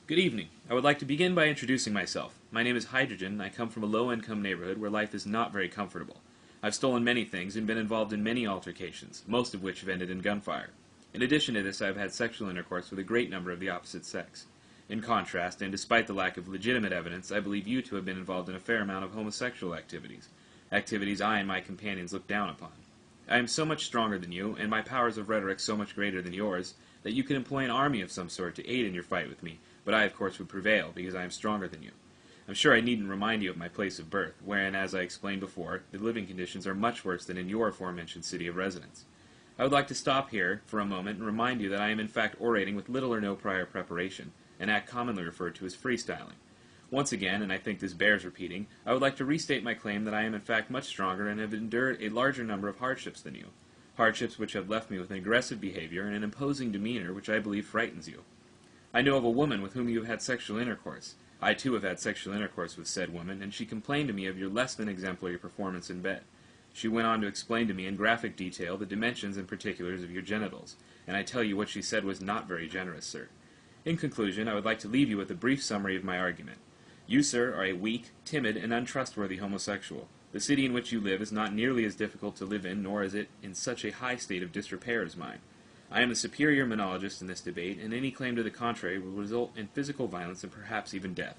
Good evening. I would like to begin by introducing myself. My name is Hydrogen, and I come from a low-income neighborhood where life is not very comfortable. I've stolen many things and been involved in many altercations, most of which have ended in gunfire. In addition to this, I have had sexual intercourse with a great number of the opposite sex. In contrast, and despite the lack of legitimate evidence, I believe you to have been involved in a fair amount of homosexual activities I and my companions look down upon. I am so much stronger than you, and my powers of rhetoric so much greater than yours, that you could employ an army of some sort to aid in your fight with me, but I, of course, would prevail, because I am stronger than you. I'm sure I needn't remind you of my place of birth, wherein, as I explained before, the living conditions are much worse than in your aforementioned city of residence. I would like to stop here for a moment and remind you that I am in fact orating with little or no prior preparation, an act commonly referred to as freestyling. Once again, and I think this bears repeating, I would like to restate my claim that I am in fact much stronger and have endured a larger number of hardships than you. Hardships which have left me with an aggressive behavior and an imposing demeanor which I believe frightens you. I know of a woman with whom you have had sexual intercourse. I too have had sexual intercourse with said woman, and she complained to me of your less than exemplary performance in bed. She went on to explain to me in graphic detail the dimensions and particulars of your genitals, and I tell you what she said was not very generous, sir. In conclusion, I would like to leave you with a brief summary of my argument. You, sir, are a weak, timid, and untrustworthy homosexual. The city in which you live is not nearly as difficult to live in, nor is it in such a high state of disrepair as mine. I am the superior monologist in this debate, and any claim to the contrary will result in physical violence and perhaps even death.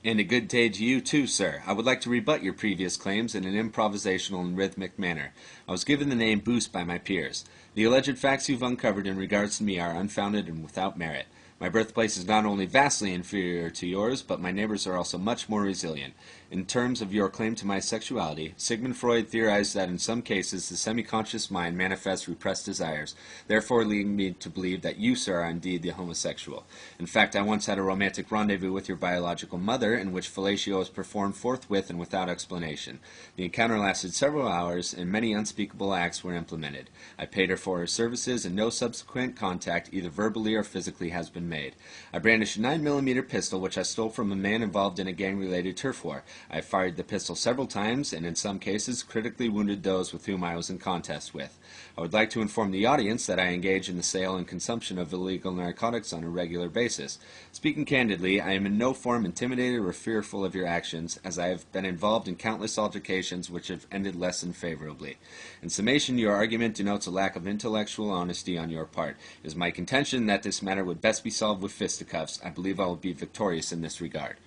And a good day to you too, sir. I would like to rebut your previous claims in an improvisational and rhythmic manner. I was given the name Boost by my peers. The alleged facts you've uncovered in regards to me are unfounded and without merit. My birthplace is not only vastly inferior to yours, but my neighbors are also much more resilient. In terms of your claim to my sexuality, Sigmund Freud theorized that in some cases the semi-conscious mind manifests repressed desires, therefore leading me to believe that you, sir, are indeed the homosexual. In fact, I once had a romantic rendezvous with your biological mother, in which fellatio was performed forthwith and without explanation. The encounter lasted several hours, and many unspeakable acts were implemented. I paid her for her services, and no subsequent contact, either verbally or physically, has been made. I brandished a 9mm pistol which I stole from a man involved in a gang-related turf war. I fired the pistol several times and in some cases critically wounded those with whom I was in contest with. I would like to inform the audience that I engage in the sale and consumption of illegal narcotics on a regular basis. Speaking candidly, I am in no form intimidated or fearful of your actions, as I have been involved in countless altercations which have ended less than favorably. In summation, your argument denotes a lack of intellectual honesty on your part. It is my contention that this matter would best be solved with fisticuffs. I believe I will be victorious in this regard.